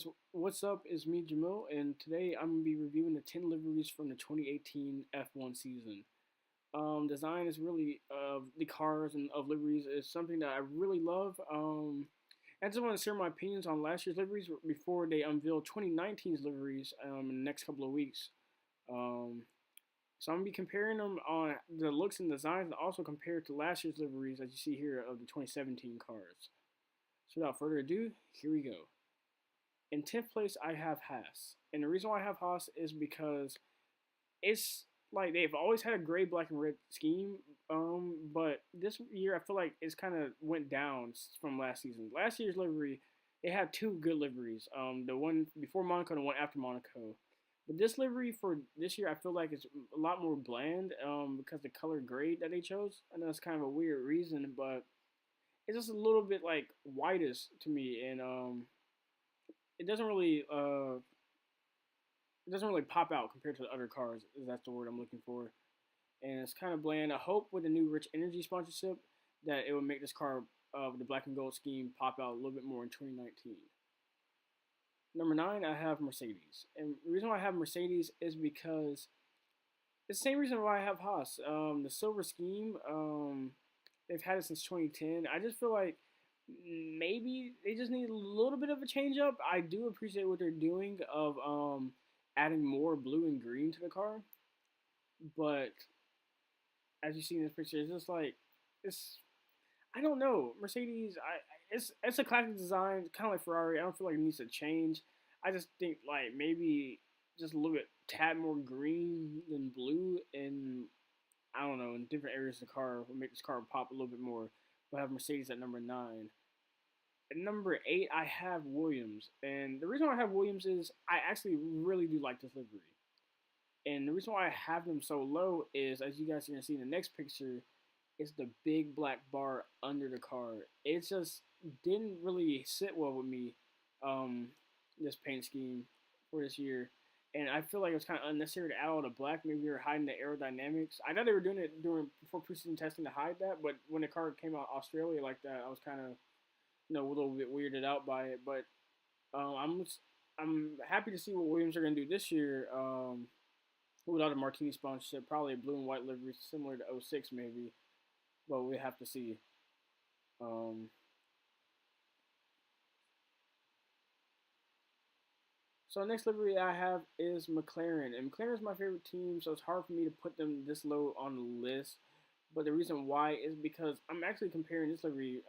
So what's up? It's me, Jamil, and today I'm gonna be reviewing the 10 liveries from the 2018 F1 season. Design is really the cars and of liveries is something that I really love. I just want to share my opinions on last year's liveries before they unveil 2019's liveries in the next couple of weeks. Um, so I'm gonna be comparing them on the looks and designs, and also compared to last year's liveries, as you see here of the 2017 cars. So without further ado, here we go. In 10th place, I have Haas. And the reason why I have Haas is because it's like they've always had a gray, black, and red scheme. But this year I feel like it's kind of went down from last season. Last year's livery, they had two good liveries. The one before Monaco and the one after Monaco. But this livery for this year, I feel like it's a lot more bland. Because the color gray that they chose. I know it's kind of a weird reason, but it's just a little bit like whitest to me, and it doesn't really pop out compared to the other cars. If that's the word I'm looking for. And it's kind of bland. I hope with the new Rich Energy sponsorship that it would make this car with the black and gold scheme pop out a little bit more in 2019. Number 9, I have Mercedes, and the reason why I have Mercedes is because it's the same reason why I have Haas. The silver scheme, they've had it since 2010. I just feel like maybe they just need a little bit of a change up. I do appreciate what they're doing of adding more blue and green to the car, but as you see in this picture, it's just like it's. I don't know. Mercedes, it's a classic design, kind of like Ferrari. I don't feel like it needs to change. I just think like maybe just a little bit tad more green than blue, and I don't know in different areas of the car will make this car pop a little bit more. We'll have Mercedes at number 9. At number 8, I have Williams, and the reason why I have Williams is I actually really do like this livery. And the reason why I have them so low is, as you guys are gonna see in the next picture, it's the big black bar under the car. It just didn't really sit well with me, um, this paint scheme for this year. And I feel like it was kind of unnecessary to add all the black. Maybe they were hiding the aerodynamics. I know they were doing it during before preseason testing to hide that, but when the car came out Australia like that, I was kind of a little bit weirded out by it. But I'm happy to see what Williams are gonna do this year. Without a martini sponsorship, probably a blue and white livery similar to '06 maybe, but we have to see. Um, so the next livery I have is McLaren, and McLaren is my favorite team, so it's hard for me to put them this low on the list. But the reason why is because I'm actually comparing this livery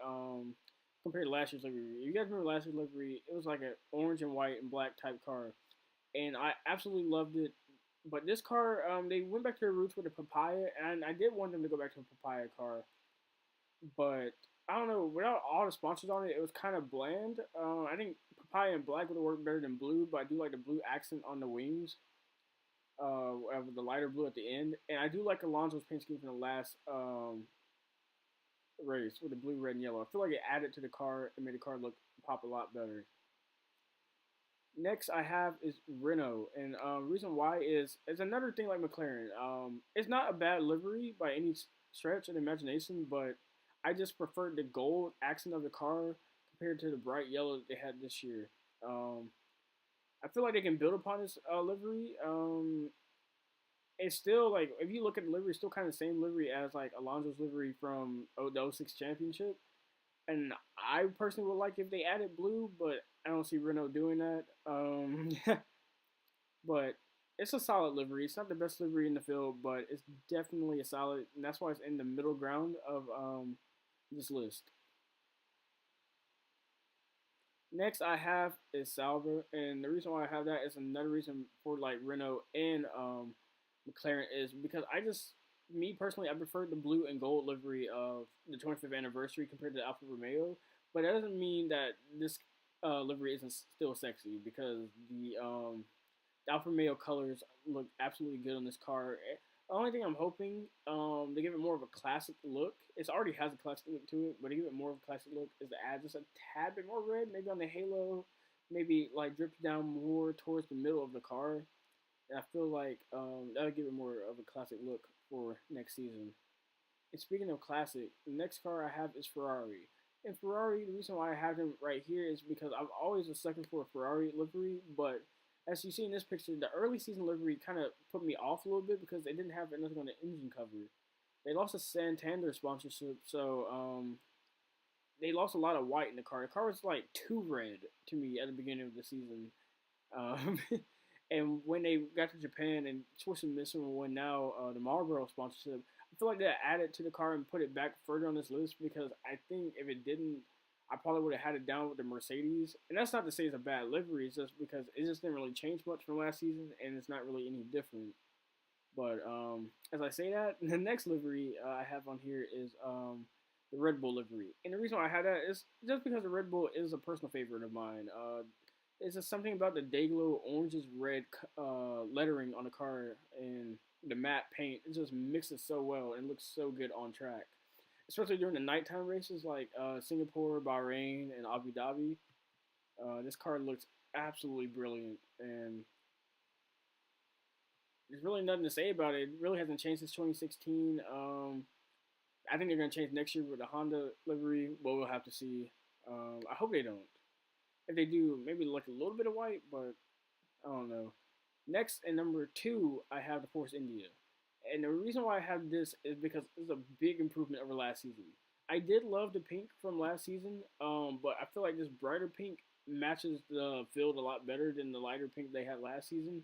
compared to last year's livery. You guys remember last year's livery? It was like an orange and white and black type car, and I absolutely loved it. But this car, they went back to their roots with the papaya, and I did want them to go back to a papaya car, but I don't know. Without all the sponsors on it, it was kind of bland. I think papaya and black would have worked better than blue, but I do like the blue accent on the wings, with the lighter blue at the end, and I do like Alonso's paint scheme from the last race with the blue, red, and yellow. I feel like it added to the car and made the car look pop a lot better. Next, I have is Renault, and reason why is it's another thing like McLaren. It's not a bad livery by any stretch of the imagination, but I just prefer the gold accent of the car compared to the bright yellow that they had this year. Um, I feel like they can build upon this livery. It's still like if you look at the livery, it's still kind of the same livery as like Alonso's livery from the '06 championship. And I personally would like if they added blue, but I don't see Renault doing that. But it's a solid livery. It's not the best livery in the field, but it's definitely a solid, and that's why it's in the middle ground of this list. Next, I have is Sauber, and the reason why I have that is another reason for like Renault and McLaren is because me personally, I prefer the blue and gold livery of the 25th anniversary compared to the Alfa Romeo. But that doesn't mean that this livery isn't still sexy because the Alfa Romeo colors look absolutely good on this car. The only thing I'm hoping they give it more of a classic look. It already has a classic look to it, but to give it more of a classic look is to add just a tad bit more red, maybe on the halo, maybe like drip down more towards the middle of the car. And I feel like that'll give it more of a classic look for next season. And speaking of classic, the next car I have is Ferrari. And Ferrari, the reason why I have them right here is because I'm always a sucker for a Ferrari livery. But as you see in this picture, the early season livery kind of put me off a little bit because they didn't have anything on the engine cover. They lost a Santander sponsorship, so they lost a lot of white in the car. The car was like too red to me at the beginning of the season. Um, and when they got to Japan and switched to Michelin and won now the Marlboro sponsorship, I feel like they added to the car and put it back further on this list because I think if it didn't, I probably would have had it down with the Mercedes. And that's not to say it's a bad livery, it's just because it just didn't really change much from last season and it's not really any different. But as I say that, the next livery I have on here is the Red Bull livery. And the reason why I had that is just because the Red Bull is a personal favorite of mine. It's just something about the Dayglow oranges red lettering on the car and the matte paint. It just mixes so well and looks so good on track, especially during the nighttime races like Singapore, Bahrain, and Abu Dhabi. This car looks absolutely brilliant, and there's really nothing to say about it. It really hasn't changed since 2016. I think they're gonna change next year with the Honda livery, but we'll have to see. I hope they don't. If they do, maybe like a little bit of white, but I don't know. Next, and number two, I have the Force India. And the reason why I have this is because it's a big improvement over last season. I did love the pink from last season, but I feel like this brighter pink matches the field a lot better than the lighter pink they had last season.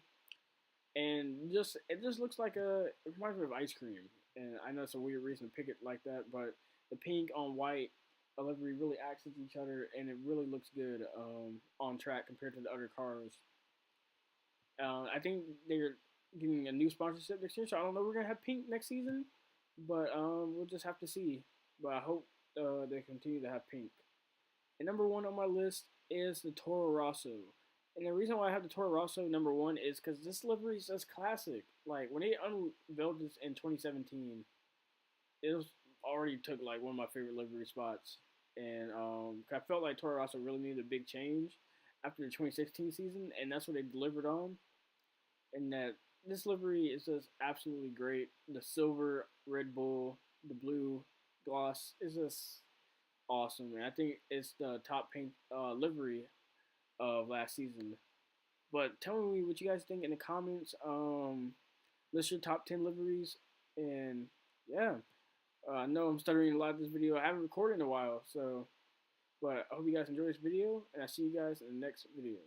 And just it just looks like it reminds me of ice cream. And I know it's a weird reason to pick it like that, but the pink on white livery really accents each other, and it really looks good on track compared to the other cars. I think they're getting a new sponsorship next year, so I don't know if we're gonna have pink next season, but we'll just have to see. But I hope they continue to have pink. And number one on my list is the Toro Rosso. And the reason why I have the Toro Rosso number one is because this livery is just classic. Like when they unveiled this in 2017, it was already took like one of my favorite livery spots. And I felt like Toro Rosso really needed a big change after the 2016 season, and that's what they delivered on. And that this livery is just absolutely great. The silver Red Bull, the blue gloss is just awesome. And I think it's the top paint livery of last season. But tell me what you guys think in the comments. List your top 10 liveries. And yeah, I know I'm stuttering a lot of this video. I haven't recorded in a while. So, but I hope you guys enjoy this video. And I'll see you guys in the next video.